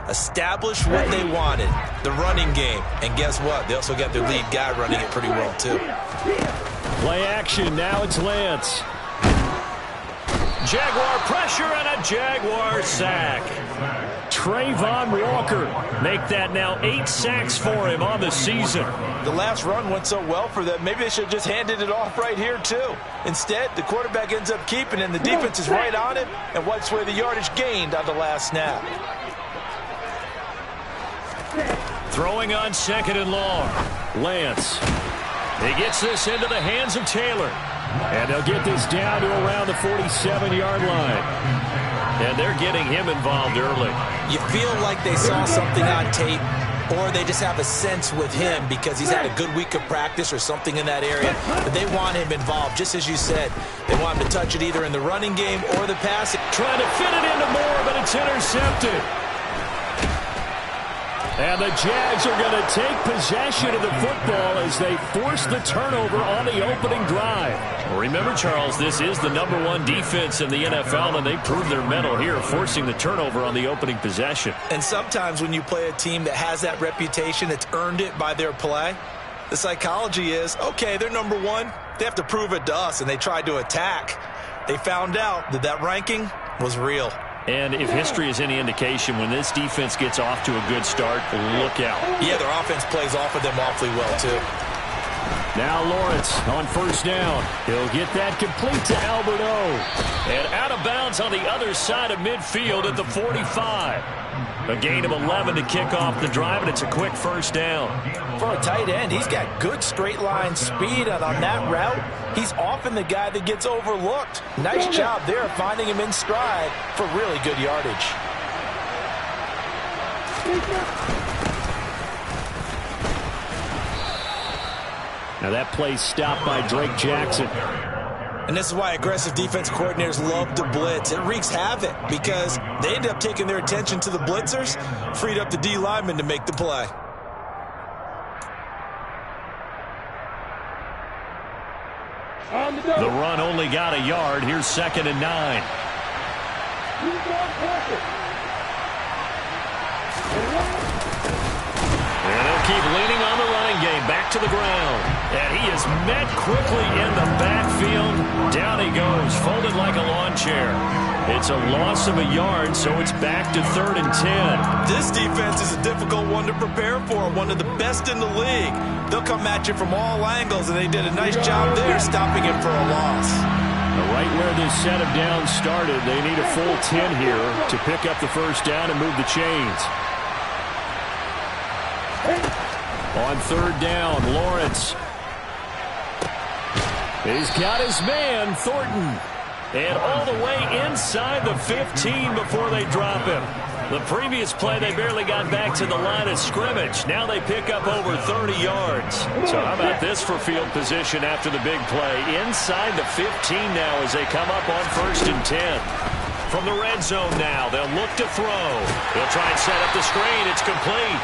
established what they wanted, the running game. And guess what? They also got their lead guy running it pretty well, too. Play action. Now it's Lance. Jaguar pressure and a Jaguar sack. Trayvon Walker make that now 8 sacks for him on the season. The last run went so well for them, maybe they should have just handed it off right here, too. Instead, the quarterback ends up keeping it, and the defense is right on it and wipes away the yardage gained on the last snap. Throwing on 2nd and long. Lance. He gets this into the hands of Taylor. And they'll get this down to around the 47-yard line. And they're getting him involved early. You feel like they saw something on tape, or they just have a sense with him because he's had a good week of practice or something in that area. But they want him involved, just as you said. They want him to touch it either in the running game or the passing. Trying to fit it into Moore, but it's intercepted. And the Jags are going to take possession of the football as they force the turnover on the opening drive. Well, remember, Charles, this is the #1 defense in the NFL, and they proved their mettle here, forcing the turnover on the opening possession. And sometimes when you play a team that has that reputation, that's earned it by their play, the psychology is, okay, they're #1. They have to prove it to us, and they tried to attack. They found out that that ranking was real. And if history is any indication, when this defense gets off to a good start, look out. Yeah, their offense plays off of them awfully well, too. Now Lawrence on 1st down. He'll get that complete to Albert O. And out of bounds on the other side of midfield at the 45. A gain of 11 to kick off the drive, and it's a quick 1st down. For a tight end, he's got good straight line speed, and on that route, he's often the guy that gets overlooked. Nice job there finding him in stride for really good yardage. Now that play stopped by Drake Jackson. And this is why aggressive defense coordinators love to blitz. It wreaks havoc because they end up taking their attention to the blitzers, freed up the D lineman to make the play. The run only got a yard. Here's 2nd and 9. And they'll keep leaning on the running game. Back to the ground. And he is met quickly in the backfield. Down he goes, folded like a lawn chair. It's a loss of a yard, so it's back to 3rd and 10. This defense is a difficult one to prepare for, one of the best in the league. They'll come at you from all angles, and they did a nice job there stopping him for a loss. Right where this set of downs started, they need a full 10 here to pick up the 1st down and move the chains. On 3rd down, Lawrence. He's got his man, Thornton. And all the way inside the 15 before they drop him. The previous play, they barely got back to the line of scrimmage. Now they pick up over 30 yards. So how about this for field position after the big play? Inside the 15 now as they come up on 1st and 10. From the red zone now, they'll look to throw. They'll try and set up the screen. It's complete.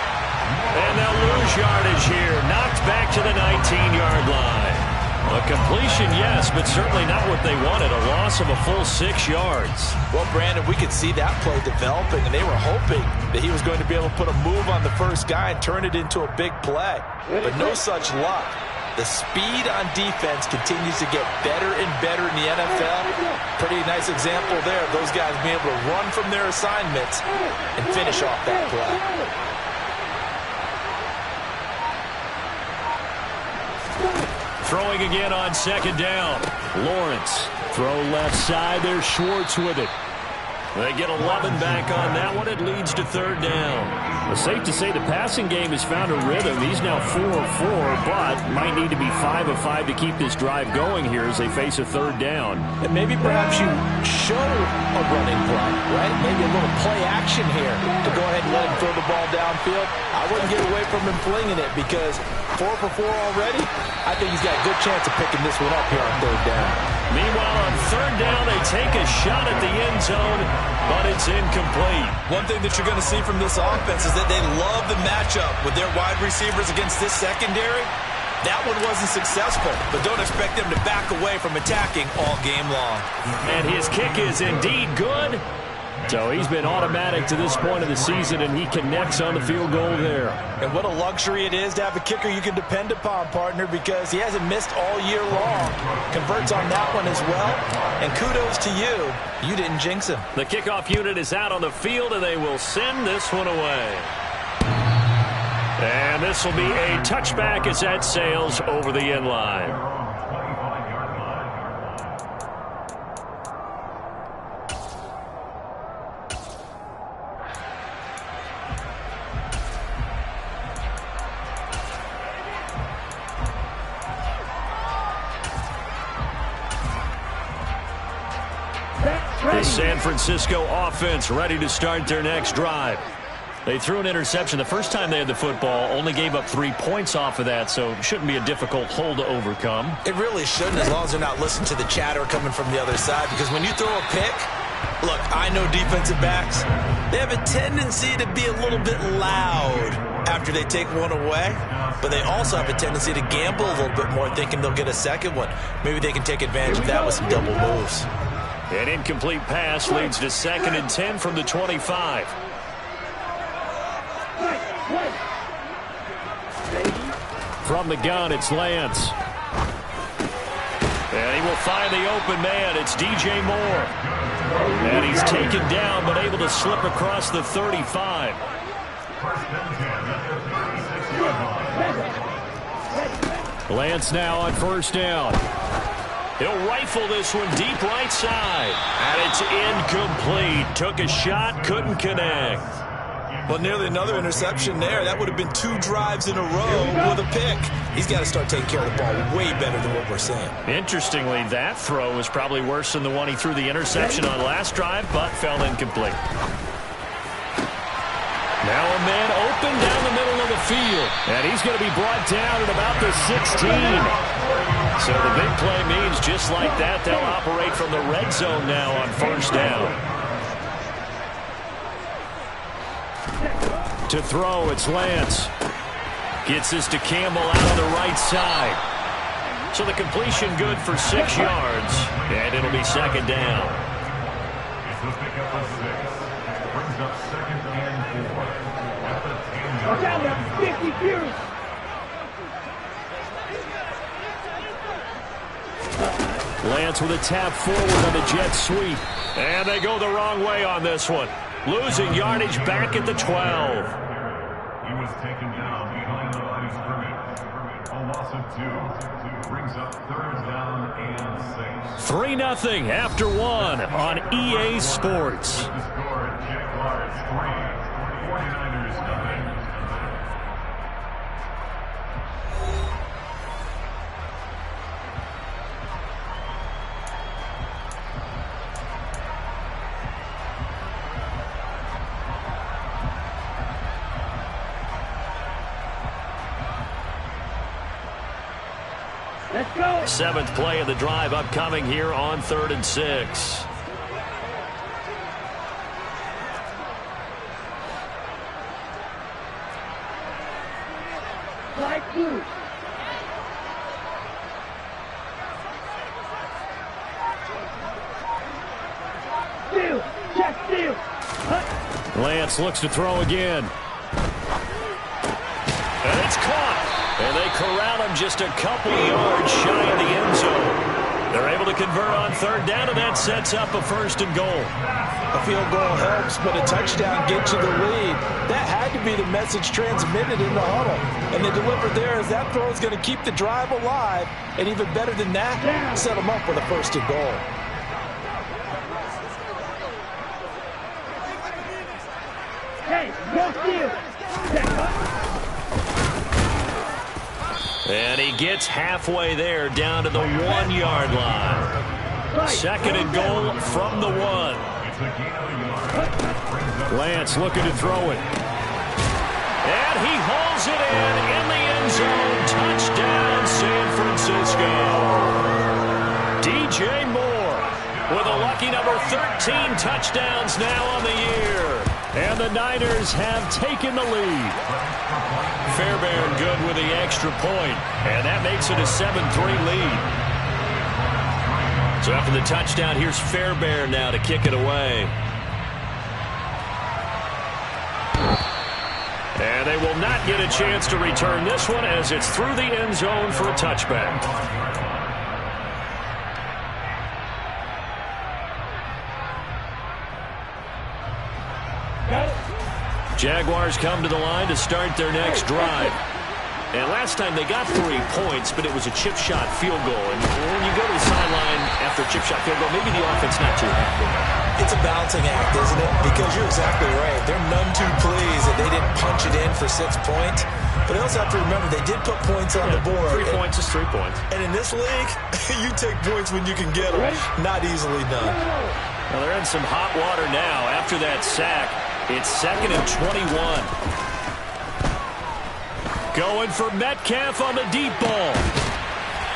And they'll lose yardage here. Knocked back to the 19-yard line. A completion, yes, but certainly not what they wanted. A loss of a full 6 yards. Well, Brandon, we could see that play developing, and they were hoping that he was going to be able to put a move on the first guy and turn it into a big play. But no such luck. The speed on defense continues to get better and better in the NFL. Pretty nice example there of those guys being able to run from their assignments and finish off that play. Throwing again on 2nd down. Lawrence. Throw left side. There's Schwartz with it. They get 11 back on that one. It leads to 3rd down. It's safe to say the passing game has found a rhythm. He's now 4 of 4, but might need to be 5 of 5 to keep this drive going here as they face a 3rd down. And maybe perhaps you show a running play, right? Maybe a little play action here to go ahead and let him throw the ball downfield. I wouldn't get away from him flinging it because 4 for 4 already. I think he's got a good chance of picking this one up here on 3rd down. Meanwhile, on 3rd down, they take a shot at the end zone, but it's incomplete. One thing that you're going to see from this offense is that they love the matchup with their wide receivers against this secondary. That one wasn't successful, but don't expect them to back away from attacking all game long. And his kick is indeed good. So he's been automatic to this point of the season, and he connects on the field goal there. And what a luxury it is to have a kicker you can depend upon, partner, because he hasn't missed all year long. Converts on that one as well. And kudos to you. You didn't jinx him. The kickoff unit is out on the field, and they will send this one away. And this will be a touchback as that sails over the end line. The San Francisco offense ready to start their next drive. They threw an interception the first time they had the football, only gave up 3 points off of that, so it shouldn't be a difficult hole to overcome. It really shouldn't, as long as they're not listening to the chatter coming from the other side, because when you throw a pick, look, I know defensive backs, they have a tendency to be a little bit loud after they take one away, but they also have a tendency to gamble a little bit more, thinking they'll get a second one. Maybe they can take advantage of that with some double moves. An incomplete pass leads to 2nd and 10 from the 25. From the gun, it's Lance. And he will find the open man. It's DJ Moore. And he's taken down, but able to slip across the 35. Lance now on 1st down. He'll rifle this one deep right side. And it's incomplete. Took a shot, couldn't connect. Well, nearly another interception there. That would have been 2 drives in a row with a pick. He's got to start taking care of the ball way better than what we're seeing. Interestingly, that throw was probably worse than the one he threw the interception on last drive, but fell incomplete. Now a man open down the middle of the field. And he's going to be brought down at about the 16. So the big play means just like that, they'll operate from the red zone now on 1st down. To throw, it's Lance. Gets this to Campbell out on the right side. So the completion good for 6 yards. And it'll be 2nd down. Lance with a tap forward on the jet sweep. And they go the wrong way on this one. Losing yardage back at the 12. He was taken down behind the line of scrimmage. A loss of 2. Brings up 3rd down and 6. 3-0 after 1 on EA Sports. The score at Jaguars 3, 49ers 9. Let's go. 7th play of the drive upcoming here on 3rd and 6. Right blue. Steal. Check steal. Lance looks to throw again. And it's caught. And they corral him just a couple yards shy of the end zone. They're able to convert on 3rd down, and that sets up a 1st and goal. A field goal helps, but a touchdown gets you the lead. That had to be the message transmitted in the huddle. And they delivered there as that throw is going to keep the drive alive. And even better than that, set them up with a 1st and goal. Hey, go steal. And he gets halfway there down to the 1-yard line. 2nd and goal from the 1. Lance looking to throw it. And he hauls it in the end zone. Touchdown, San Francisco. DJ Moore with a lucky number 13 touchdowns now on the year. And the Niners have taken the lead. Fairbairn good with the extra point, and that makes it a 7-3 lead. So after the touchdown, here's Fairbairn now to kick it away. And they will not get a chance to return this one as it's through the end zone for a touchback. Jaguars come to the line to start their next drive. And last time they got 3 points, but it was a chip shot field goal. And when you go to the sideline after a chip shot field goal, maybe the offense not too happy. It's a balancing act, isn't it? Because you're exactly right. They're none too pleased that they didn't punch it in for 6 points. But they also have to remember they did put points on the board. 3 points is 3 points. And in this league, you take points when you can get them. Not easily done. Well, they're in some hot water now. After that sack, it's 2nd and 21. Going for Metcalf on the deep ball.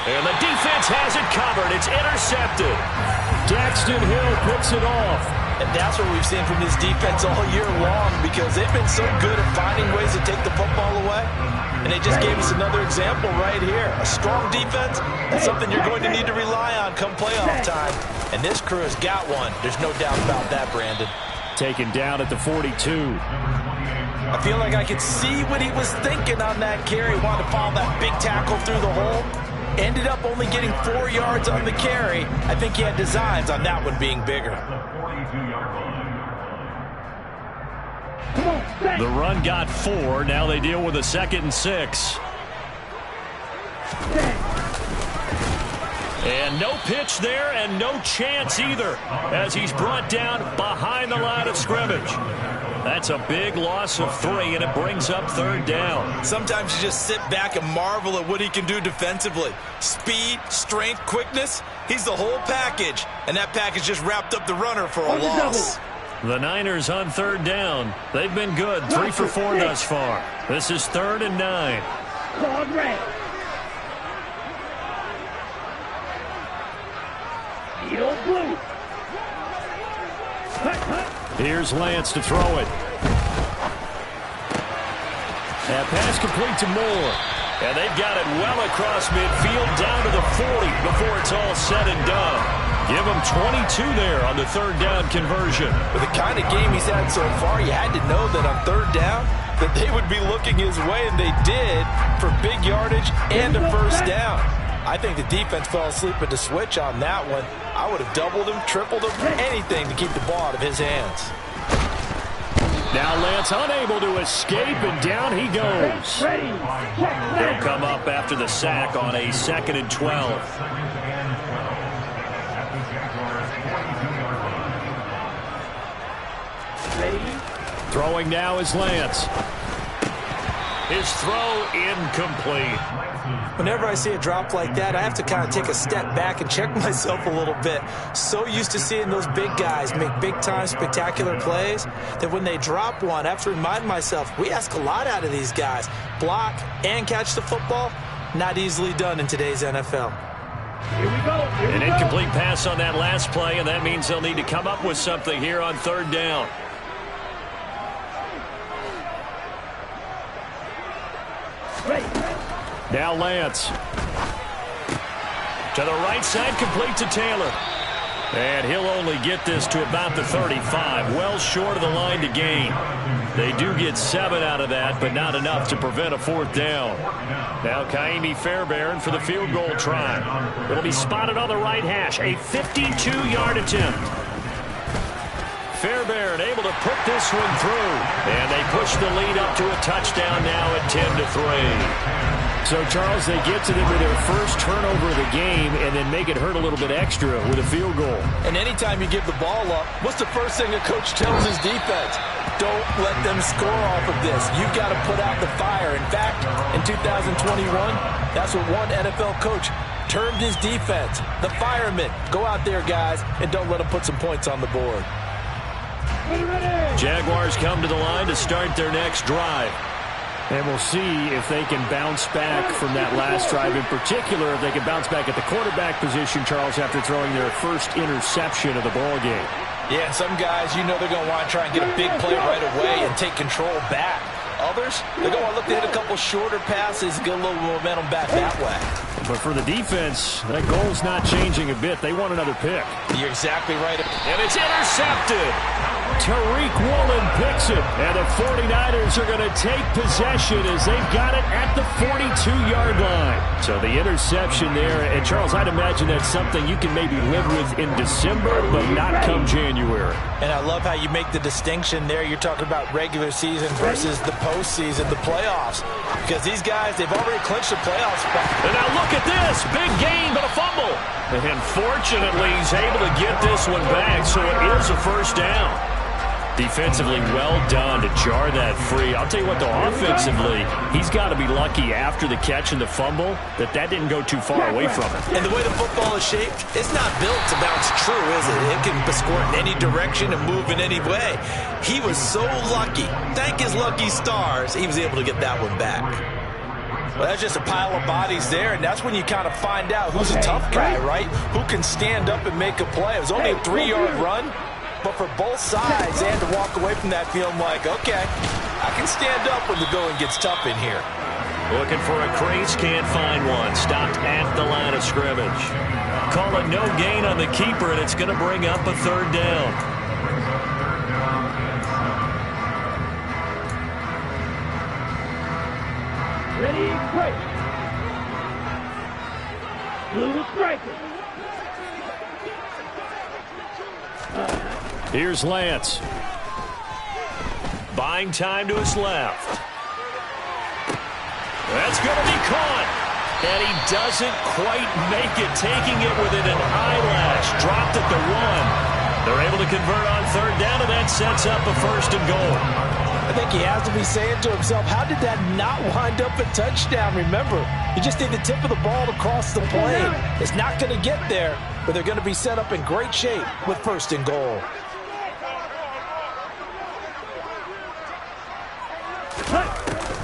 And the defense has it covered. It's intercepted. Daxton Hill picks it off. And that's what we've seen from this defense all year long, because they've been so good at finding ways to take the football away. And they just gave us another example right here. A strong defense, that's something you're going to need to rely on come playoff time. And this crew has got one. There's no doubt about that, Brandon. Taken down at the 42. I feel like I could see what he was thinking on that carry. Wanted to follow that big tackle through the hole. Ended up only getting 4 yards on the carry. I think he had designs on that one being bigger. The run got 4. Now they deal with a 2nd and 6. And no pitch there and no chance either as he's brought down behind the line of scrimmage. That's a big loss of 3, and it brings up 3rd down. Sometimes you just sit back and marvel at what he can do defensively. Speed, strength, quickness, he's the whole package. And that package just wrapped up the runner for a loss. The Niners on 3rd down. They've been good, 3 for 4 thus far. This is 3rd and 9. Here's Lance to throw it. That pass complete to Moore. And they've got it well across midfield down to the 40 before it's all said and done. Give him 22 there on the 3rd down conversion. With the kind of game he's had so far, you had to know that on 3rd down that they would be looking his way, and they did, for big yardage and a 1st down. I think the defense fell asleep at the switch on that one. I would have doubled him, tripled him, anything to keep the ball out of his hands. Now Lance unable to escape, and down he goes. They'll come up after the sack on a 2nd and 12. Throwing now is Lance. His throw incomplete. Whenever I see a drop like that, I have to kind of take a step back and check myself a little bit. So used to seeing those big guys make big-time spectacular plays that when they drop one, I have to remind myself, we ask a lot out of these guys. Block and catch the football, not easily done in today's NFL. Here we go. An incomplete pass on that last play, and that means they'll need to come up with something here on 3rd down. Now Lance. To the right side, complete to Taylor. And he'll only get this to about the 35, well short of the line to gain. They do get 7 out of that, but not enough to prevent a 4th down. Now Kaimi Fairbairn for the field goal try. It'll be spotted on the right hash, a 52-yard attempt. Fairbairn able to put this one through. And they push the lead up to a touchdown now at 10-3. So, Charles, they get to them with their first turnover of the game and then make it hurt a little bit extra with a field goal. And anytime you give the ball up, what's the first thing a coach tells his defense? Don't let them score off of this. You've got to put out the fire. In fact, in 2021, that's what one NFL coach termed his defense. The firemen. Go out there, guys, and don't let them put some points on the board. Jaguars come to the line to start their next drive. And we'll see if they can bounce back from that last drive. In particular, if they can bounce back at the quarterback position, Charles, after throwing their first interception of the ball game. Yeah, and some guys, you know they're going to want to try and get a big play right away and take control back. Others, they're going to want to look to hit a couple shorter passes and get a little momentum back that way. But for the defense, that goal's not changing a bit. They want another pick. You're exactly right. And it's intercepted. Tariq Woolen picks it, and the 49ers are going to take possession as they've got it at the 42-yard line. So the interception there, and Charles, I'd imagine that's something you can maybe live with in December, but not come January. And I love how you make the distinction there. You're talking about regular season versus the postseason, the playoffs. Because these guys, they've already clinched the playoff spot. And now look at this. Big gain, but a fumble. And fortunately, he's able to get this one back, so it is a first down. Defensively, well done to jar that free. I'll tell you what, though, offensively, he's got to be lucky after the catch and the fumble that didn't go too far away from him. And the way the football is shaped, it's not built to bounce true, is it? It can score in any direction and move in any way. He was so lucky. Thank his lucky stars, he was able to get that one back. Well, that's just a pile of bodies there, and that's when you kind of find out who's a tough guy, right? Who can stand up and make a play. It was only a 3-yard run. But for both sides, they had to walk away from that feeling like, okay, I can stand up when the going gets tough in here. Looking for a crease, can't find one. Stopped at the line of scrimmage. Call it no gain on the keeper, and it's going to bring up a third down. Ready, break. Blue striker. Here's Lance. Buying time to his left. That's going to be caught. And he doesn't quite make it, taking it within an eyelash. Dropped at the 1. They're able to convert on third down, and that sets up a first and goal. I think he has to be saying to himself, how did that not wind up a touchdown? Remember, you just need the tip of the ball to cross the plane. It's not going to get there, but they're going to be set up in great shape with first and goal.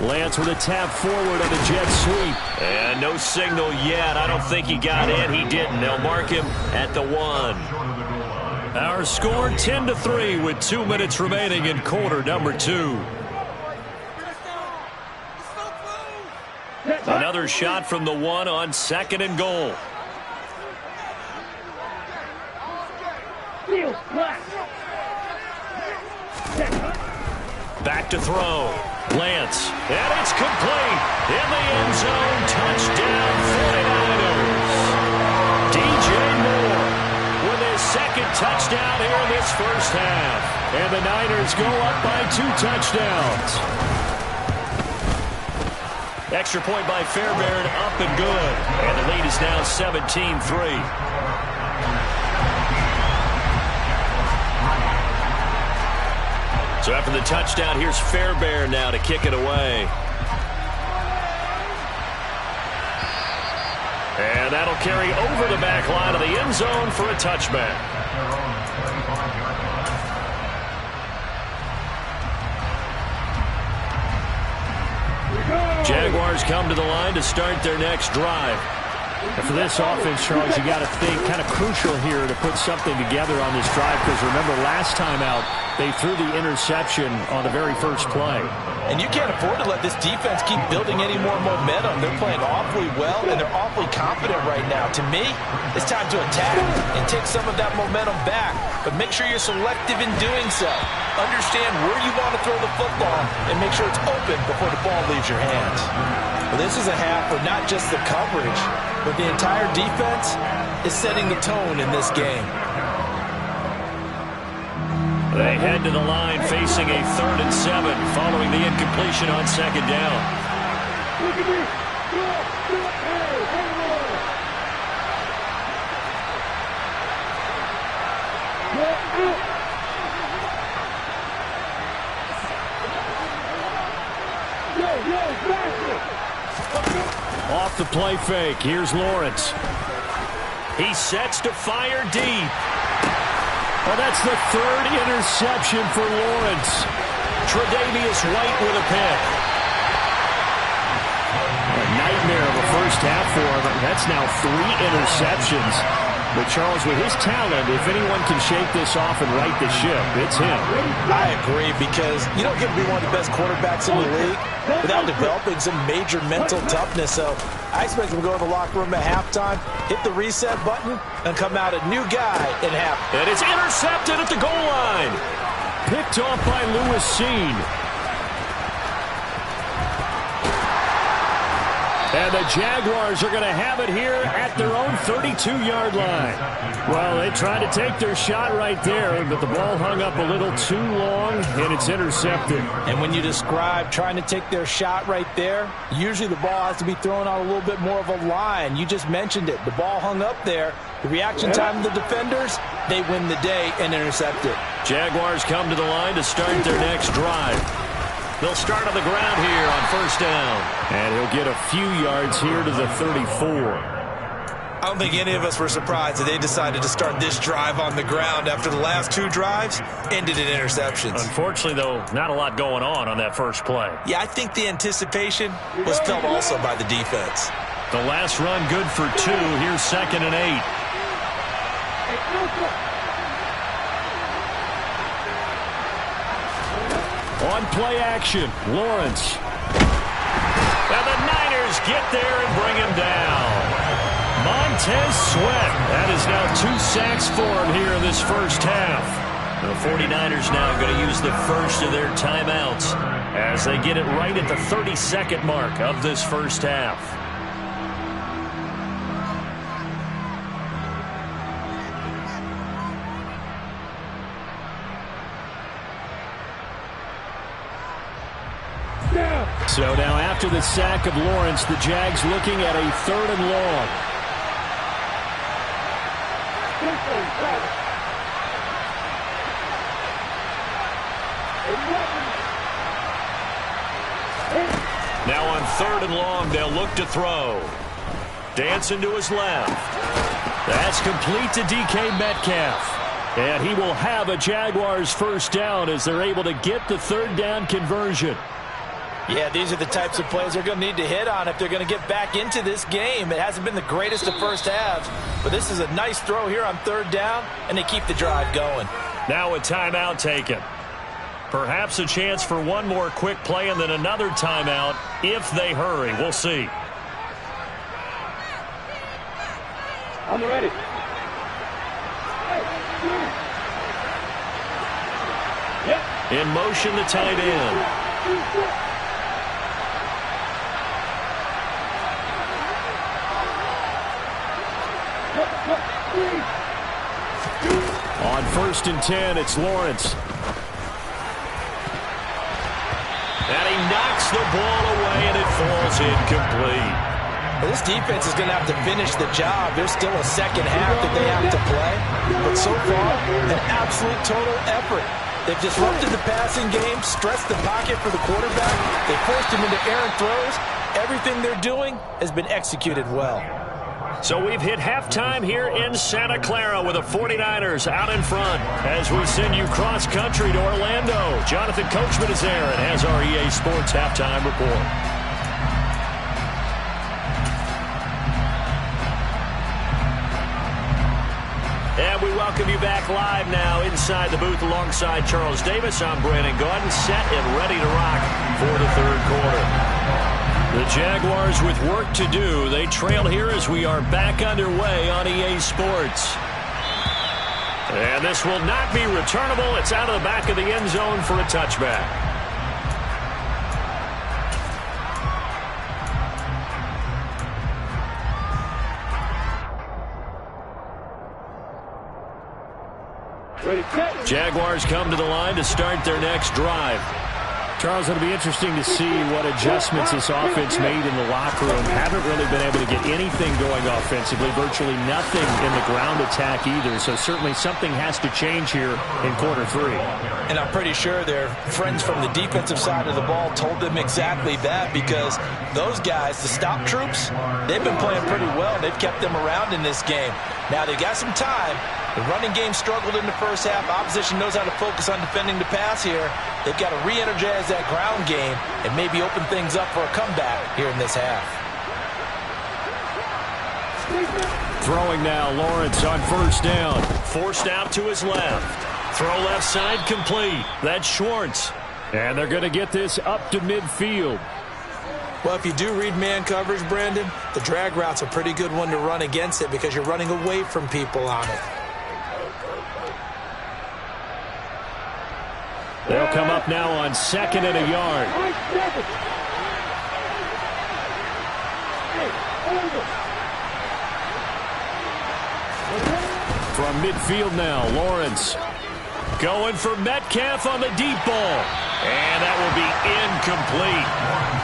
Lance with a tap forward on the jet sweep. And no signal yet. I don't think he got in. He didn't. They'll mark him at the 1. Our score 10-3 with 2 minutes remaining in quarter number 2. Another shot from the 1 on second and goal. Back to throw. Lance. And it's complete. In the end zone. Touchdown 49ers. DJ Moore with his second touchdown here in this first half. And the Niners go up by 2 touchdowns. Extra point by Fairbairn, up and good. And the lead is now 17-3. So after the touchdown, here's Fairbairn now to kick it away. And that'll carry over the back line of the end zone for a touchback. Jaguars come to the line to start their next drive. And for this offense, Charles, you got to think kind of crucial here to put something together on this drive, because remember last time out they threw the interception on the very first play. And you can't afford to let this defense keep building any more momentum. They're playing awfully well, and they're awfully confident right now. To me, it's time to attack and take some of that momentum back. But make sure you're selective in doing so. Understand where you want to throw the football and make sure it's open before the ball leaves your hands. Well, this is a half where not just the coverage, but the entire defense is setting the tone in this game. They head to the line facing a 3rd and 7 following the incompletion on second down. Off the play fake, here's Lawrence. He sets to fire deep. Well, that's the 3rd interception for Lawrence. Tre'Davious White with a pick. A nightmare of a first half for him. That's now 3 interceptions. But Charles, with his talent, if anyone can shake this off and right the ship, it's him. I agree, because you don't get to be one of the best quarterbacks in the league without developing some major mental toughness. So I expect him to go to the locker room at halftime, hit the reset button, and come out a new guy in half. And it's intercepted at the goal line. Picked off by Lewis Seen. And the Jaguars are going to have it here at their own 32-yard line. Well, they tried to take their shot right there, but the ball hung up a little too long, and it's intercepted. And when you describe trying to take their shot right there, usually the ball has to be thrown out a little bit more of a line. You just mentioned it. The ball hung up there. The reaction time of the defenders, they win the day and intercept it. Jaguars come to the line to start their next drive. They'll start on the ground here on first down. And he'll get a few yards here to the 34. I don't think any of us were surprised that they decided to start this drive on the ground after the last two drives ended in interceptions. Unfortunately, though, not a lot going on that first play. Yeah, I think the anticipation was felt also by the defense. The last run good for 2. Here's 2nd and 8. On play action, Lawrence. And the Niners get there and bring him down. Montez Sweat. That is now 2 sacks for him here in this first half. The 49ers now going to use the first of their timeouts as they get it right at the 32nd mark of this first half. So now after the sack of Lawrence, the Jags looking at a 3rd and long. Now on 3rd and long, they'll look to throw. Dancing to his left. That's complete to DK Metcalf. And he will have a Jaguars first down as they're able to get the 3rd down conversion. Yeah, these are the types of plays they're going to need to hit on if they're going to get back into this game. It hasn't been the greatest of first halves, but this is a nice throw here on 3rd down, and they keep the drive going. Now a timeout taken. Perhaps a chance for one more quick play and then another timeout if they hurry. We'll see. I'm ready. In motion, the tight end. On 1st and 10, it's Lawrence. And he knocks the ball away, and it falls incomplete. Well, this defense is going to have to finish the job. There's still a second half that they have to play. But so far, an absolute total effort. They've disrupted the passing game, stressed the pocket for the quarterback. They forced him into errant throws. Everything they're doing has been executed well. So we've hit halftime here in Santa Clara with the 49ers out in front as we send you cross-country to Orlando. Jonathan Coachman is there and has our EA Sports halftime report. And we welcome you back live now inside the booth alongside Charles Davis. I'm Brandon Gaudin, set and ready to rock for the 3rd quarter. The Jaguars with work to do. They trail here as we are back underway on EA Sports. And this will not be returnable. It's out of the back of the end zone for a touchback. Jaguars come to the line to start their next drive. Charles, it'll be interesting to see what adjustments this offense made in the locker room. Haven't really been able to get anything going offensively, virtually nothing in the ground attack either. So certainly something has to change here in quarter 3. And I'm pretty sure their friends from the defensive side of the ball told them exactly that, because those guys, the stop troops, they've been playing pretty well. They've kept them around in this game. Now they've got some time. The running game struggled in the first half. Opposition knows how to focus on defending the pass here. They've got to re-energize that ground game and maybe open things up for a comeback here in this half. Throwing now, Lawrence on 1st down. Forced out to his left. Throw left side complete. That's Schwartz. And they're going to get this up to midfield. Well, if you do read man coverage, Brandon, the drag route's a pretty good one to run against it because you're running away from people on it. They'll come up now on 2nd and a yard. From midfield now, Lawrence going for Metcalf on the deep ball. And that will be incomplete.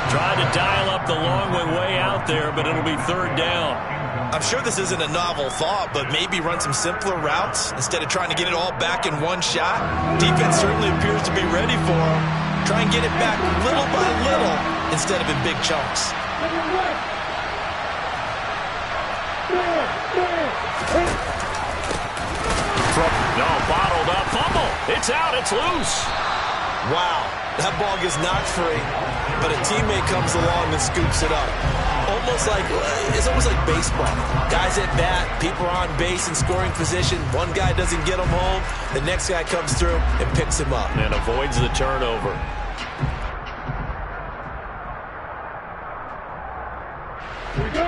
Tried to dial up the long way out there, but it'll be 3rd down. I'm sure this isn't a novel thought, but maybe run some simpler routes instead of trying to get it all back in one shot. Defense certainly appears to be ready for him. Try and get it back little by little instead of in big chunks. No, bottled up fumble. It's out. It's loose. Wow, that ball gets knocked free, but a teammate comes along and scoops it up. It's almost like baseball. Guys at bat, people are on base in scoring position. One guy doesn't get him home. The next guy comes through and picks him up. And avoids the turnover. Here we go!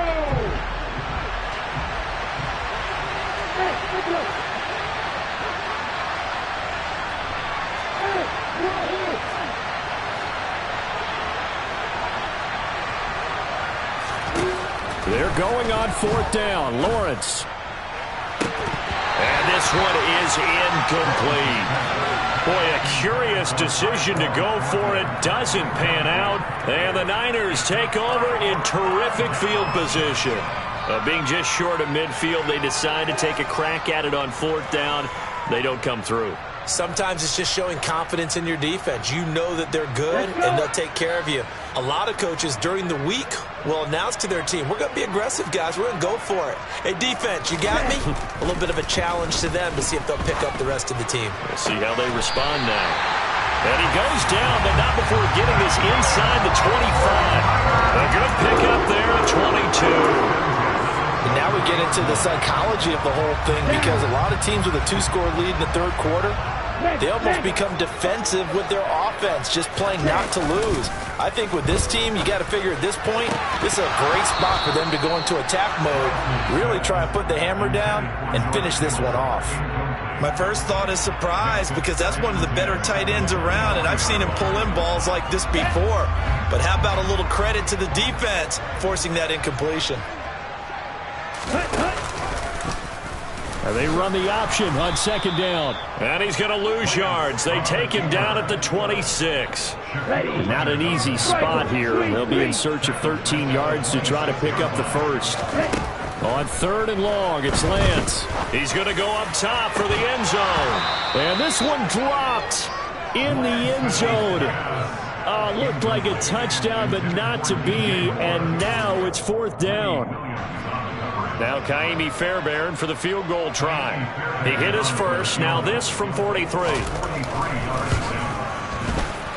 They're going on 4th down. Lawrence. And this one is incomplete. Boy, a curious decision to go for it. Doesn't pan out. And the Niners take over in terrific field position. Being just short of midfield, they decide to take a crack at it on 4th down. They don't come through. Sometimes it's just showing confidence in your defense. You know that they're good, and they'll take care of you. A lot of coaches during the week will announce to their team, we're going to be aggressive, guys. We're going to go for it. Hey, defense, you got me? A little bit of a challenge to them to see if they'll pick up the rest of the team. We'll see how they respond now. And he goes down, but not before getting this inside the 25. A good pickup there at 22. And now we get into the psychology of the whole thing, because a lot of teams with a 2-score lead in the 3rd quarter, they almost become defensive with their offense, just playing not to lose. I think with this team, you got to figure at this point, this is a great spot for them to go into attack mode, really try and put the hammer down and finish this one off. My first thought is surprise, because that's one of the better tight ends around, and I've seen him pull in balls like this before. But how about a little credit to the defense forcing that incompletion? And they run the option on 2nd down. And he's going to lose yards. They take him down at the 26. Not an easy spot here. They'll be in search of 13 yards to try to pick up the first. On 3rd and long, it's Lance. He's going to go up top for the end zone. And this one dropped in the end zone. Looked like a touchdown, but not to be. And now it's 4th down. Now Kaimi Fairbairn for the field goal try. He hit his first. Now this from 43.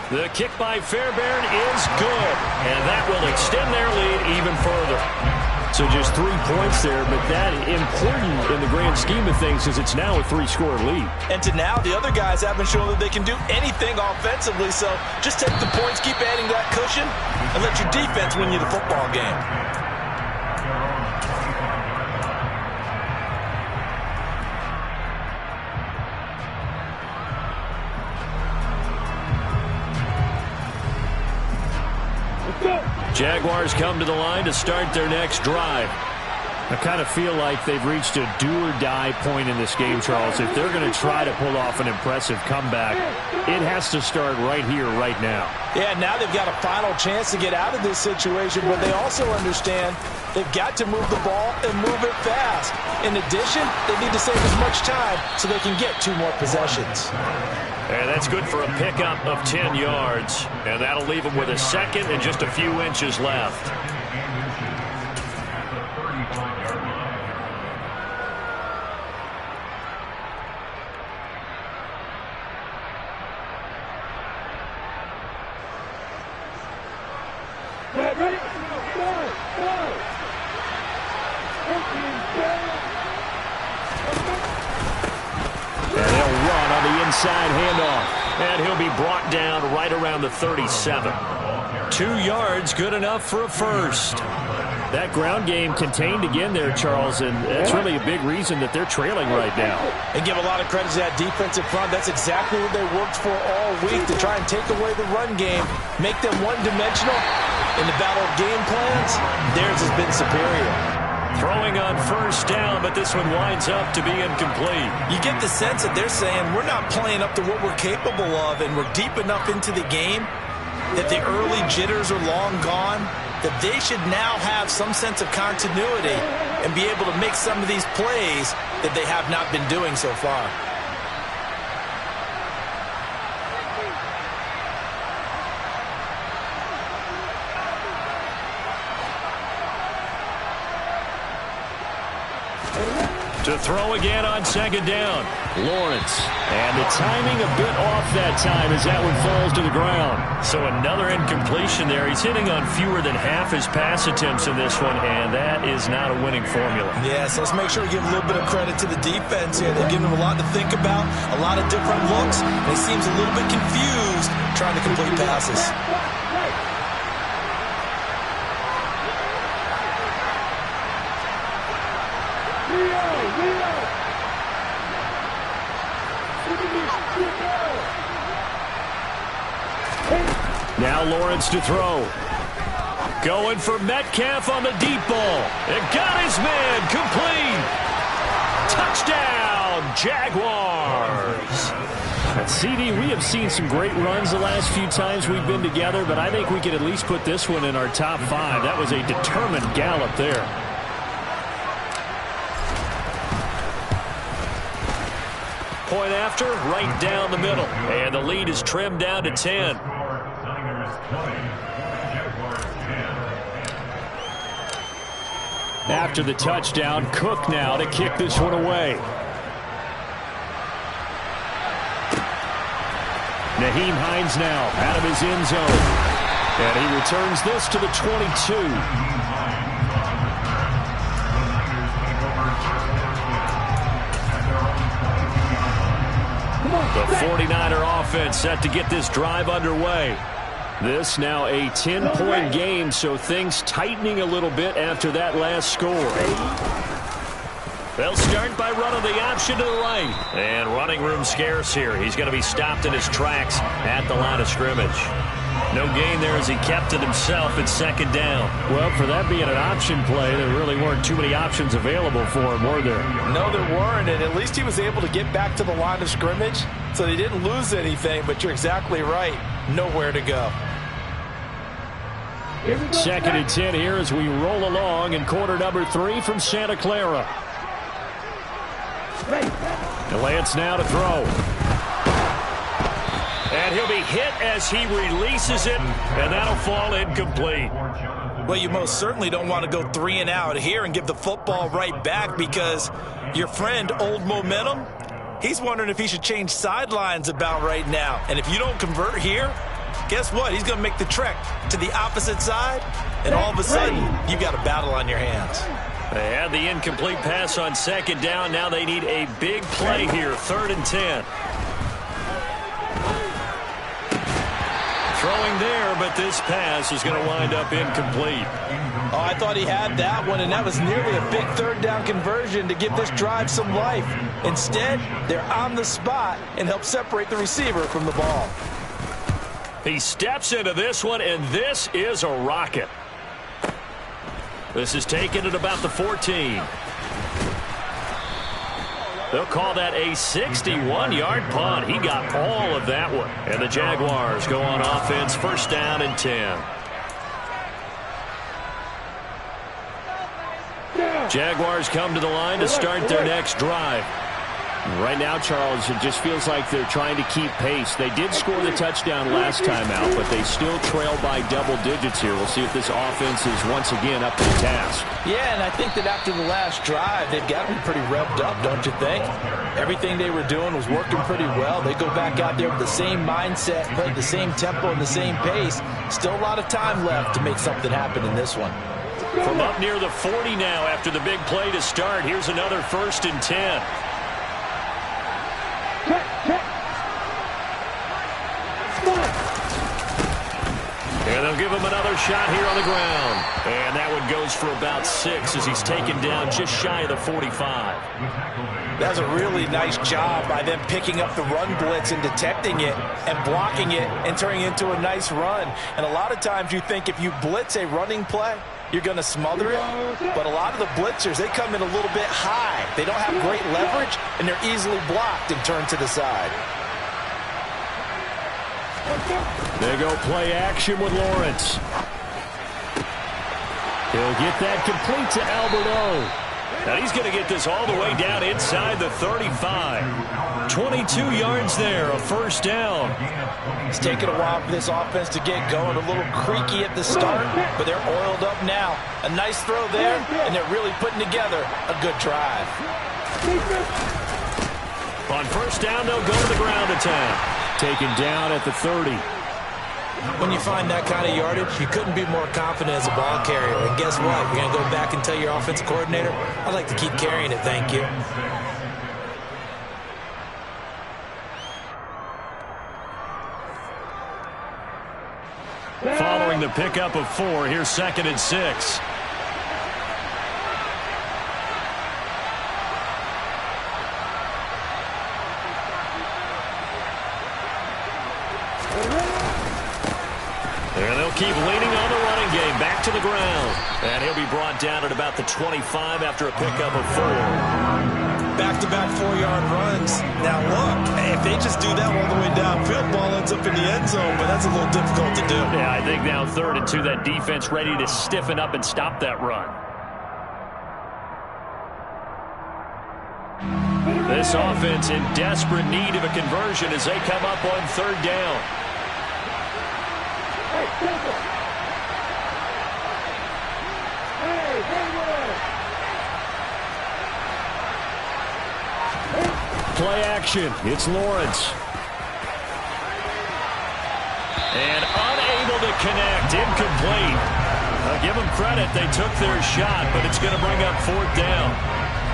The kick by Fairbairn is good. And that will extend their lead even further. So just 3 points there, but that important in the grand scheme of things because it's now a 3-score lead. And to now, the other guys haven't shown that they can do anything offensively, so just take the points, keep adding that cushion, and let your defense win you the football game. Jaguars come to the line to start their next drive. I kind of feel like they've reached a do-or-die point in this game, Charles. If they're going to try to pull off an impressive comeback, it has to start right here, right now. Yeah, now they've got a final chance to get out of this situation, but they also understand they've got to move the ball and move it fast. In addition, they need to save as much time so they can get 2 more possessions. And that's good for a pickup of 10 yards. And that'll leave them with a second and just a few inches left. Inside handoff. And he'll be brought down right around the 37. 2 yards, good enough for a first. That ground game contained again there, Charles, and that's really a big reason that they're trailing right now. And give a lot of credit to that defensive front. That's exactly what they worked for all week, to try and take away the run game, make them one-dimensional. In the battle of game plans, theirs has been superior. Throwing on first down, but this one winds up to be incomplete. You get the sense that they're saying we're not playing up to what we're capable of, and we're deep enough into the game that the early jitters are long gone, that they should now have some sense of continuity and be able to make some of these plays that they have not been doing so far. To throw again on second down. Lawrence. And the timing a bit off that time as that one falls to the ground. So another incompletion there. He's hitting on fewer than half his pass attempts in this one, and that is not a winning formula. Yeah, so let's make sure we give a little bit of credit to the defense here. They're giving him a lot to think about, a lot of different looks. He seems a little bit confused trying to complete passes. Now Lawrence to throw. Going for Metcalf on the deep ball. It got his man complete. Touchdown, Jaguars. CD, we have seen some great runs the last few times we've been together, but I think we can at least put this one in our top 5. That was a determined gallop there. Point after, right down the middle. And the lead is trimmed down to 10. After the touchdown, Cook now to kick this one away. Nyheim Hines now out of his end zone. And he returns this to the 22. The 49er offense set to get this drive underway. This now a 10-point game, so things tightening a little bit after that last score. They'll start by running the option to the right. And running room scarce here. He's going to be stopped in his tracks at the line of scrimmage. No gain there as he kept it himself at second down. Well, for that being an option play, there really weren't too many options available for him, were there? No, there weren't, and at least he was able to get back to the line of scrimmage, so they didn't lose anything, but you're exactly right. Nowhere to go. 2nd and 10 here as we roll along in quarter number 3 from Santa Clara. Lance now to throw. And he'll be hit as he releases it, and that'll fall incomplete. Well, you most certainly don't want to go 3 and out here and give the football right back, because your friend, Old Momentum, he's wondering if he should change sidelines about right now. And if you don't convert here, guess what? He's going to make the trek to the opposite side, and all of a sudden, you've got a battle on your hands. They had the incomplete pass on second down. Now they need a big play here, 3rd and 10. Throwing there, but this pass is going to wind up incomplete. Oh, I thought he had that one, and that was nearly a big 3rd down conversion to give this drive some life. Instead, they're on the spot and help separate the receiver from the ball. He steps into this one, and this is a rocket. This is taken at about the 14. They'll call that a 61-yard punt. He got all of that one. And the Jaguars go on offense, 1st down and 10. Jaguars come to the line to start their next drive. Right now, Charles, it just feels like they're trying to keep pace. They did score the touchdown last time out, but they still trail by double digits here. We'll see if this offense is once again up to the task. Yeah, and I think that after the last drive, they've got to be pretty revved up, don't you think? Everything they were doing was working pretty well. They go back out there with the same mindset, play the same tempo and the same pace. Still a lot of time left to make something happen in this one. From up near the 40 now after the big play to start, here's another 1st and 10. And they'll give give him another shot here on the ground. And that one goes for about 6 as he's taken down just shy of the 45. That's a really nice job by them picking up the run blitz and detecting it and blocking it and turning it into a nice run. And a lot of times you think if you blitz a running play, you're going to smother it. But a lot of the blitzers, they come in a little bit high. They don't have great leverage, and they're easily blocked and turned to the side. They go play action with Lawrence. He'll get that complete to Alberto. Now he's going to get this all the way down inside the 35. 22 yards there, a first down. It's taken a while for this offense to get going. A little creaky at the start, but they're oiled up now. A nice throw there, and they're really putting together a good drive. On first down, they'll go to the ground attack. Taken down at the 30. When you find that kind of yardage, you couldn't be more confident as a ball carrier. And guess what? You're going to go back and tell your offensive coordinator, I'd like to keep carrying it, thank you. Following the pickup of 4, here's 2nd and 6. And they'll keep leaning on the running game. Back to the ground. And he'll be brought down at about the 25 after a pickup of 4. Back-to-back 4-yard runs. Now, look, if they just do that all the way downfield, ball ends up in the end zone, but that's a little difficult to do. Yeah, I think now 3rd and 2, that defense ready to stiffen up and stop that run. This offense in desperate need of a conversion as they come up on 3rd down. Play action. It's Lawrence. And unable to connect. Incomplete. I'll give them credit. They took their shot, but it's going to bring up 4th down.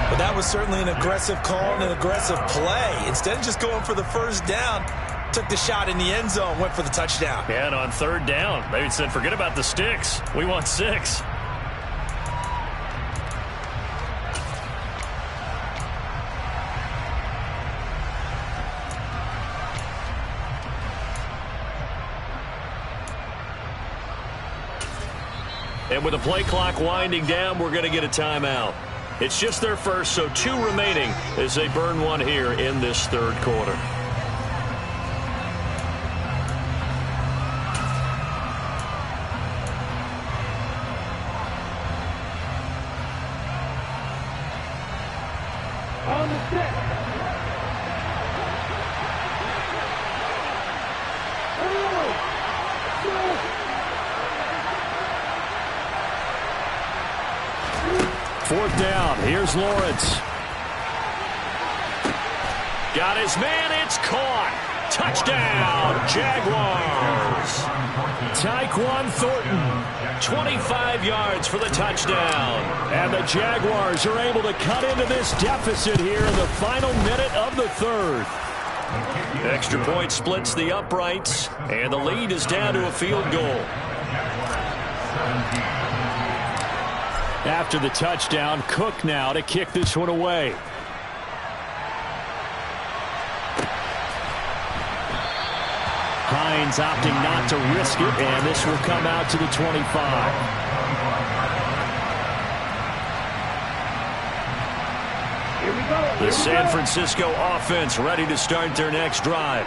But that was certainly an aggressive call and an aggressive play. Instead of just going for the first down, took the shot in the end zone, went for the touchdown. Yeah, and on 3rd down, they said, forget about the sticks. We want 6. And with the play clock winding down, we're going to get a timeout. It's just their first, so 2 remaining as they burn one here in this 3rd quarter. On the set. 4th down. Here's Lawrence. Got his man. It's caught. Touchdown, Jaguars. Tyquan Thornton. 25 yards for the touchdown. And the Jaguars are able to cut into this deficit here in the final minute of the 3rd. Extra point splits the uprights, and the lead is down to a field goal. After the touchdown, Cook now to kick this one away. Hines opting not to risk it, and this will come out to the 25. The San Francisco offense ready to start their next drive.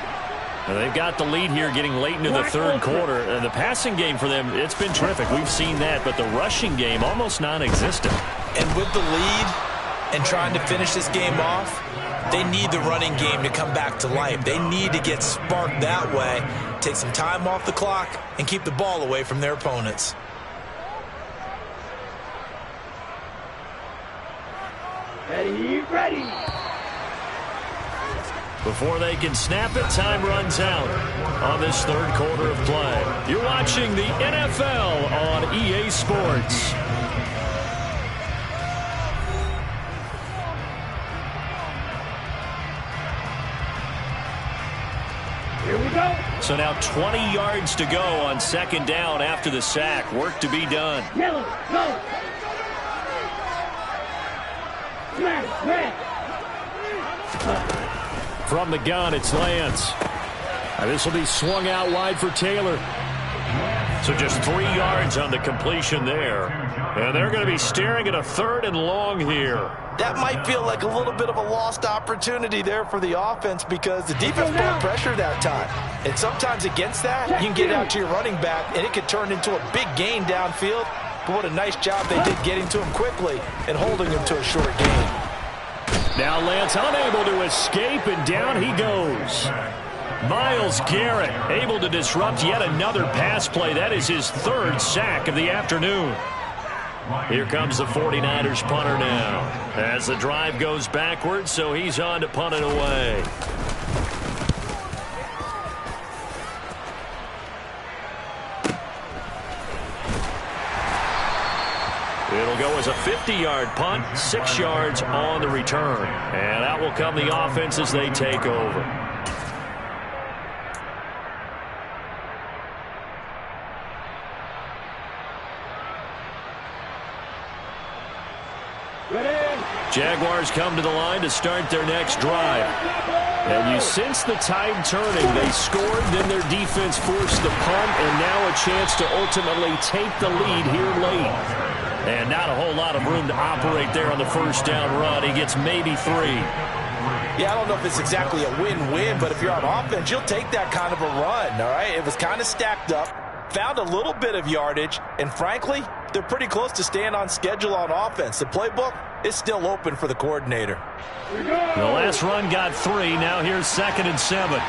And they've got the lead here getting late into the 3rd quarter. The passing game for them, it's been terrific. We've seen that, but the rushing game almost non-existent. And with the lead and trying to finish this game off, they need the running game to come back to life. They need to get sparked that way, take some time off the clock, and keep the ball away from their opponents. Ready, ready. Before they can snap it, time runs out on this 3rd quarter of play. You're watching the NFL on EA Sports. Here we go. So now 20 yards to go on second down after the sack. Work to be done. Yellow, go. Smash, red. From the gun, it's Lance. This will be swung out wide for Taylor. So just 3 yards on the completion there. And they're going to be staring at a 3rd and long here. That might feel like a little bit of a lost opportunity there for the offense because the defense brought pressure that time. And sometimes against that, you can get out to your running back, and it could turn into a big gain downfield. But what a nice job they did getting to him quickly and holding him to a short gain. Now Lance unable to escape, and down he goes. Myles Garrett able to disrupt yet another pass play. That is his 3rd sack of the afternoon. Here comes the 49ers punter now. As the drive goes backwards, so he's on to punt it away. It'll go as a 50-yard punt, 6 yards on the return. And that will come the offense as they take over. Jaguars come to the line to start their next drive. And you sense the tide turning. They scored, then their defense forced the punt, and now a chance to ultimately take the lead here late. And not a whole lot of room to operate there on the first down run. He gets maybe 3. Yeah, I don't know if it's exactly a win-win, but if you're on offense, you'll take that kind of a run, all right? It was kind of stacked up, found a little bit of yardage, and frankly, they're pretty close to staying on schedule on offense. The playbook is still open for the coordinator. The last run got 3. Now here's 2nd and 7.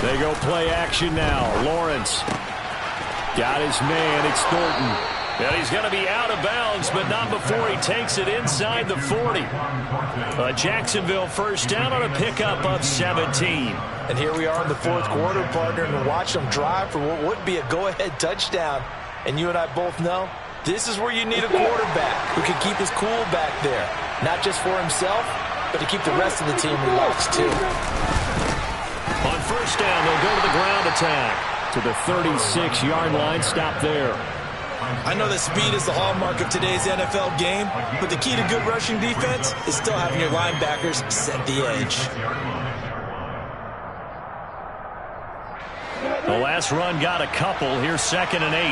They go play action now. Lawrence got his man. It's Thornton. And he's going to be out of bounds, but not before he takes it inside the 40. Jacksonville first down on a pickup of 17. And here we are in the 4th quarter, partner, and watch them drive for what would be a go-ahead touchdown. And you and I both know this is where you need a quarterback who can keep his cool back there. Not just for himself, but to keep the rest of the team relaxed, too. On first down, they'll go to the ground attack. To the 36-yard line, stop there. I know that speed is the hallmark of today's NFL game, but the key to good rushing defense is still having your linebackers set the edge. The last run got a couple. Here's 2nd and 8.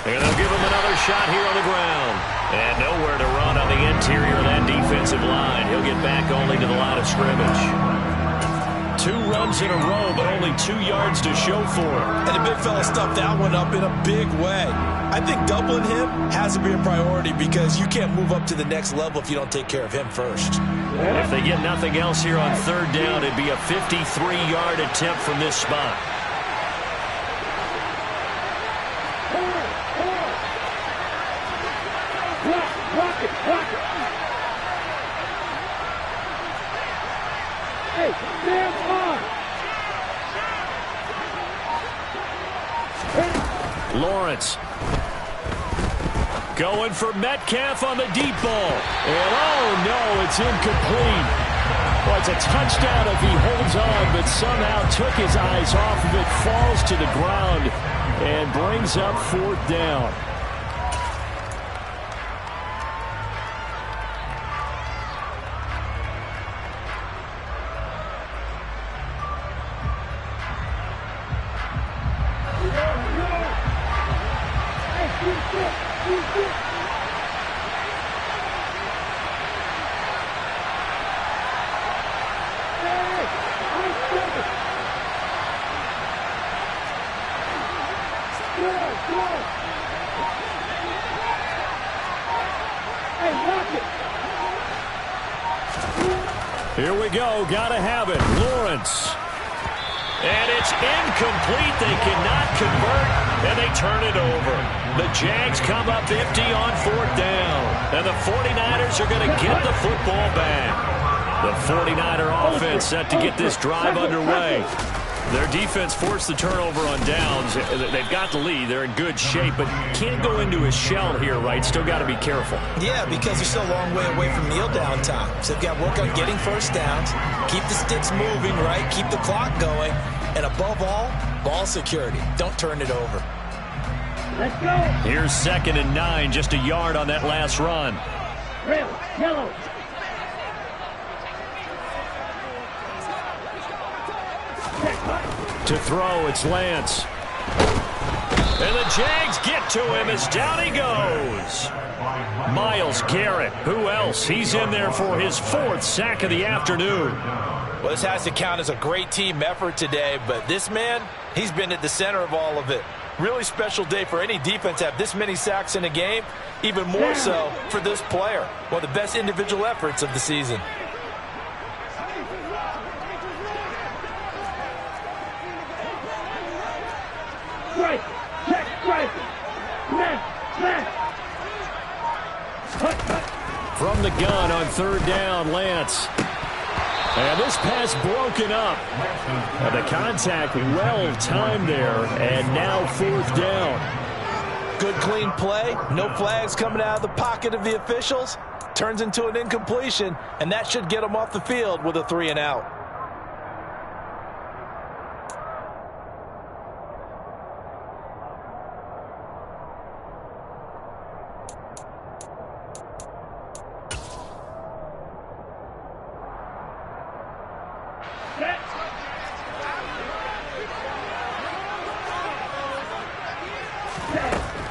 And they'll give him another shot here on the ground. And nowhere to run on the interior of that defensive line. He'll get back only to the line of scrimmage. 2 runs in a row, but only 2 yards to show for it. And the big fella stuffed that one up in a big way. I think doubling him has to be a priority because you can't move up to the next level if you don't take care of him first. If they get nothing else here on 3rd down, it'd be a 53-yard attempt from this spot. Lawrence going for Metcalf on the deep ball. And oh no, it's incomplete. Well, it's a touchdown if he holds on, but somehow took his eyes off of it, falls to the ground, and brings up 4th down. Here we go. Gotta have it. Lawrence. And it's incomplete. They cannot convert, and they turn it over. The Jags come up empty on 4th down. And the 49ers are going to get the football back. The 49er offense set to get this drive underway. Their defense forced the turnover on downs. They've got the lead. They're in good shape, but can't go into a shell here, right? Still got to be careful. Yeah, because they're still a long way away from kneel down time. So they've got to work on getting first downs, keep the sticks moving, right? Keep the clock going. And above all, ball security. Don't turn it over. Let's go. Here's 2nd and 9, just a yard on that last run. Red, yellow. To throw, it's Lance. And the Jags get to him as down he goes. Myles Garrett, who else? He's in there for his 4th sack of the afternoon. Well, this has to count as a great team effort today, but this man, he's been at the center of all of it. Really special day for any defense to have this many sacks in a game, even more so for this player. One of the best individual efforts of the season. Strike. Check. Strike. Smash. Smash. From the gun on 3rd down, Lance. And this pass broken up. The contact well timed there, and now 4th down. Good clean play. No flags coming out of the pocket of the officials. Turns into an incompletion, and that should get them off the field with a 3 and out.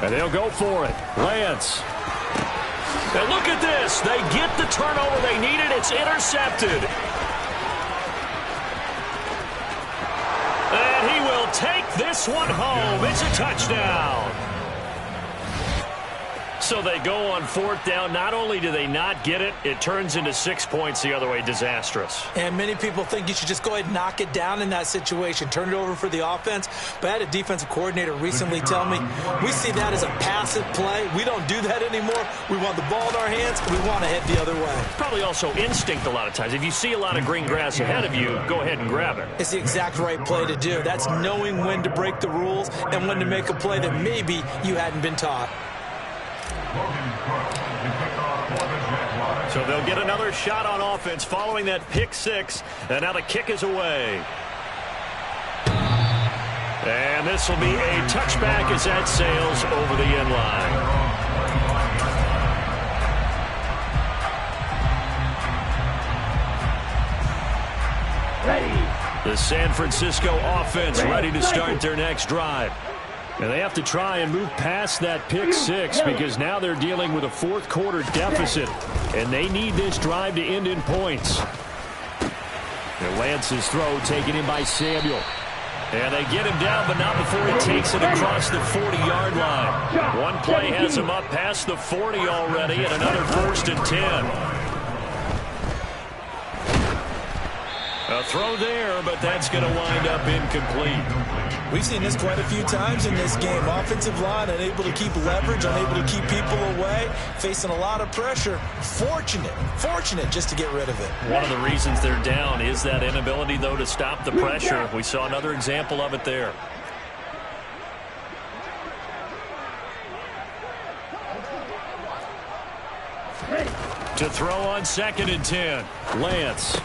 And they'll go for it. Lance. And look at this. They get the turnover they needed. It's intercepted. And he will take this one home. It's a touchdown. So they go on 4th down. Not only do they not get it, it turns into 6 points the other way. Disastrous. And many people think you should just go ahead and knock it down in that situation. Turn it over for the offense. But I had a defensive coordinator recently tell me, we see that as a passive play. We don't do that anymore. We want the ball in our hands, and we want to head the other way. Probably also instinct a lot of times. If you see a lot of green grass ahead of you, go ahead and grab it. It's the exact right play to do. That's knowing when to break the rules and when to make a play that maybe you hadn't been taught. So they'll get another shot on offense following that pick 6. And now the kick is away. And this will be a touchback as that sails over the end line. Ready. The San Francisco offense ready to start their next drive. And they have to try and move past that pick 6 because now they're dealing with a 4th quarter deficit. And they need this drive to end in points. And Lance's throw taken in by Samuel. And they get him down, but not before he takes it across the 40-yard line. One play has him up past the 40 already, and another 1st and 10. A throw there, but that's going to wind up incomplete. We've seen this quite a few times in this game. Offensive line unable to keep leverage, unable to keep people away, facing a lot of pressure. Fortunate just to get rid of it. One of the reasons they're down is that inability, though, to stop the pressure. We saw another example of it there. To throw on 2nd and 10. Lance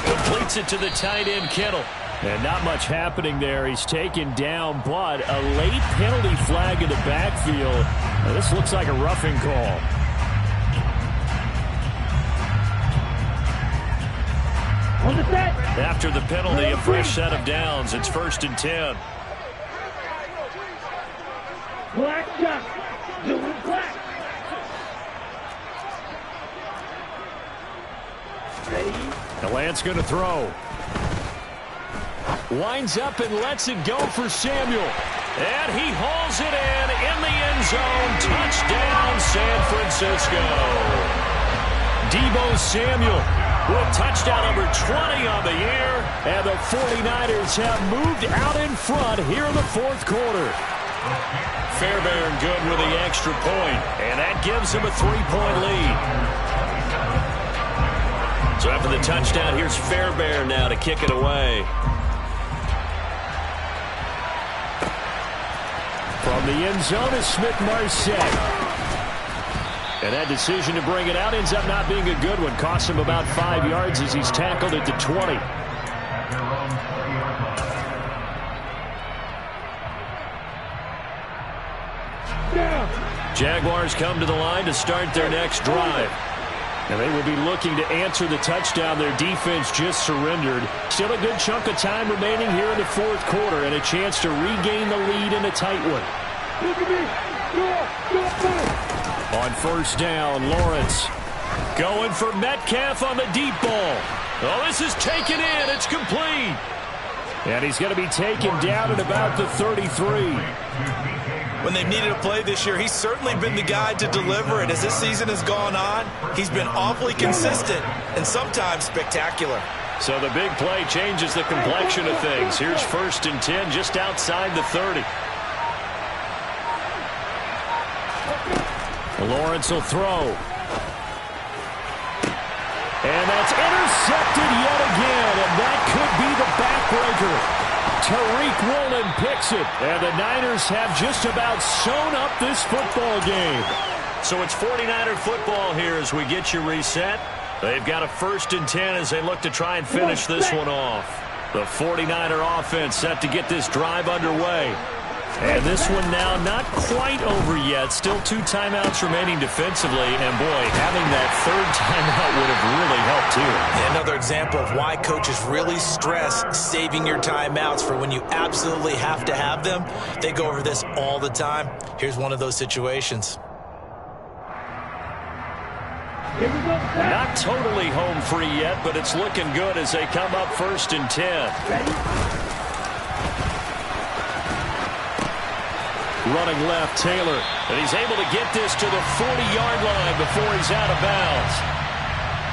Completes it to the tight end, Kittle. And not much happening there. He's taken down, but a late penalty flag in the backfield. Now, this looks like a roughing call. On the set. After the penalty, a fresh set of downs. It's 1st and 10. Black duck. Doing black. Ready. Now Lance going to throw. Winds up and lets it go for Samuel. And he hauls it in the end zone. Touchdown, San Francisco. Deebo Samuel with touchdown number 20 on the year. And the 49ers have moved out in front here in the 4th quarter. Fairbairn good with the extra point. And that gives him a 3-point lead. So after the touchdown, here's Fairbairn now to kick it away. From the end zone is Smith-Marset. And that decision to bring it out ends up not being a good one. Costs him about 5 yards as he's tackled at the 20. Jaguars come to the line to start their next drive. And they will be looking to answer the touchdown their defense just surrendered. Still a good chunk of time remaining here in the fourth quarter and a chance to regain the lead in a tight one. On first down, Lawrence going for Metcalf on the deep ball. Oh, this is taken in. It's complete. And he's going to be taken down at about the 33. When they've needed a play this year, he's certainly been the guy to deliver it. As this season has gone on, he's been awfully consistent and sometimes spectacular. So the big play changes the complexion of things. Here's 1st and 10 just outside the 30. Lawrence will throw. And that's intercepted yet again, and that could be the backbreaker. Tariq Woolen picks it, and the Niners have just about sewn up this football game. So it's 49er football here as we get you reset. They've got a 1st and 10 as they look to try and finish this one off. The 49er offense set to get this drive underway. And this one now not quite over yet. Still 2 timeouts remaining defensively. And, boy, having that 3rd timeout would have really helped, too. And another example of why coaches really stress saving your timeouts for when you absolutely have to have them. They go over this all the time. Here's one of those situations. Not totally home free yet, but it's looking good as they come up 1st and 10. Running left, Taylor. And he's able to get this to the 40-yard line before he's out of bounds.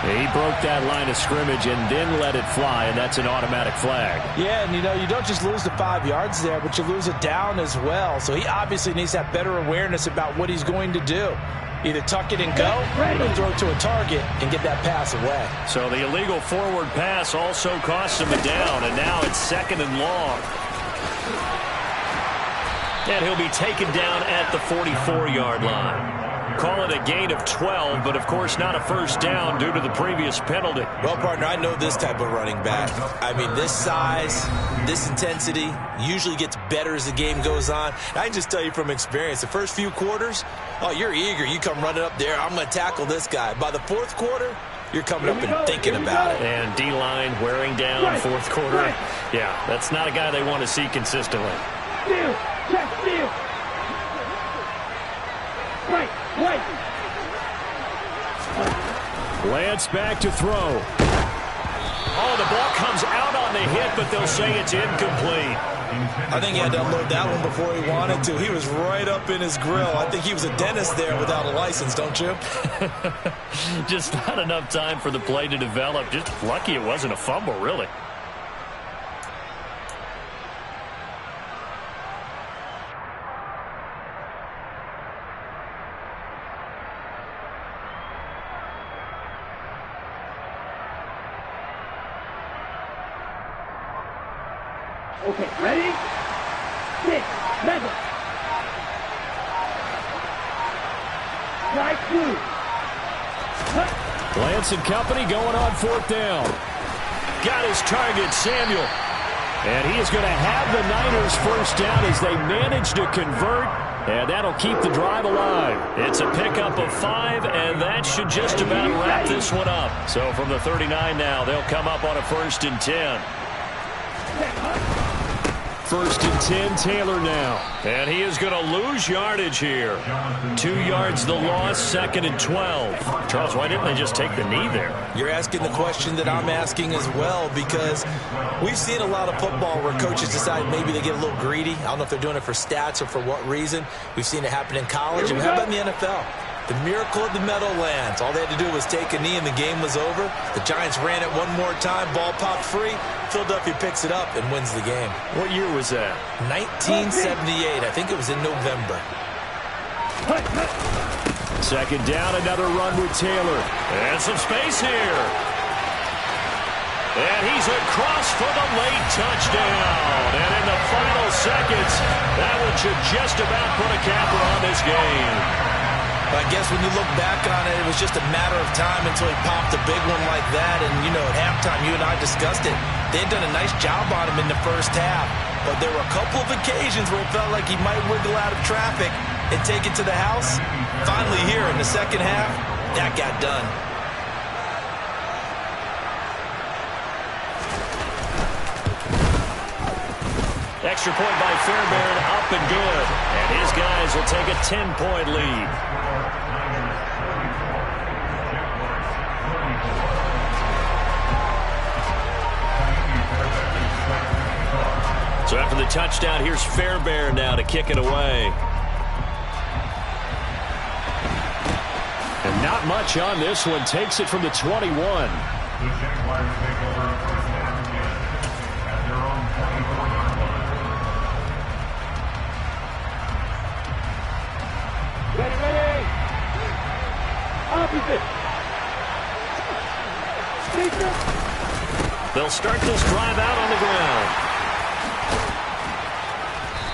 He broke that line of scrimmage and then let it fly, and that's an automatic flag. Yeah, and you don't just lose the 5 yards there, but you lose it down as well. So he obviously needs to have better awareness about what he's going to do. Either tuck it and go, or throw it to a target and get that pass away. So the illegal forward pass also cost him a down, and now it's 2nd and long. And he'll be taken down at the 44-yard line. Call it a gain of 12, but of course not a 1st down due to the previous penalty. Well, partner, I know this type of running back. I mean, this size, this intensity usually gets better as the game goes on. I can just tell you from experience, the first few quarters, oh, you're eager. You come running up there, I'm going to tackle this guy. By the 4th quarter, you're coming up and thinking about it. And D-line wearing down 4th quarter. Yeah, that's not a guy they want to see consistently. Steal! Check steal! Right! Lance back to throw. Oh, the ball comes out on the hit, but they'll say it's incomplete. I think he had to unload that one before he wanted to. He was right up in his grill. I think he was a dentist there without a license, don't you? Just not enough time for the play to develop. Just lucky it wasn't a fumble, really. Okay, ready? 6, 7. Strike 2. Lance and company going on 4th down. Got his target, Samuel. And he is going to have the Niners 1st down as they manage to convert. And that'll keep the drive alive. It's a pickup of 5, and that should just about wrap this one up. So from the 39 now, they'll come up on a 1st and 10. 1st and 10, Taylor now. And he is going to lose yardage here. 2 yards the loss, 2nd and 12. Charles, why didn't they just take the knee there? You're asking the question that I'm asking as well, because we've seen a lot of football where coaches decide maybe they get a little greedy. I don't know if they're doing it for stats or for what reason. We've seen it happen in college, and how about in the NFL? The miracle of the Meadowlands. All they had to do was take a knee and the game was over. The Giants ran it one more time. Ball popped free. Philadelphia picks it up and wins the game. What year was that? 1978. I think it was in November. 2nd down, another run with Taylor. And some space here. And he's across for the late touchdown. And in the final seconds, that one should just about put a capper on this game. I guess when you look back on it, it was just a matter of time until he popped a big one like that. And, you know, at halftime, you and I discussed it. They had done a nice job on him in the first half. But there were a couple of occasions where it felt like he might wiggle out of traffic and take it to the house. Finally here in the second half, that got done. Extra point by Fairbairn, up and good. And his guys will take a 10-point lead. So after the touchdown, here's Fairbairn now to kick it away. And not much on this one. Takes it from the 21. The Jaguars take over first down again at their own 24-yard line. Ready. Opposite. They'll start this drive out on the ground.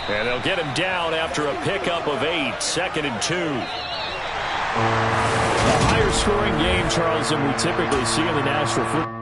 And they'll get him down after a pickup of 8, 2nd and 2. A higher scoring game, Charles, than we typically see in the National Football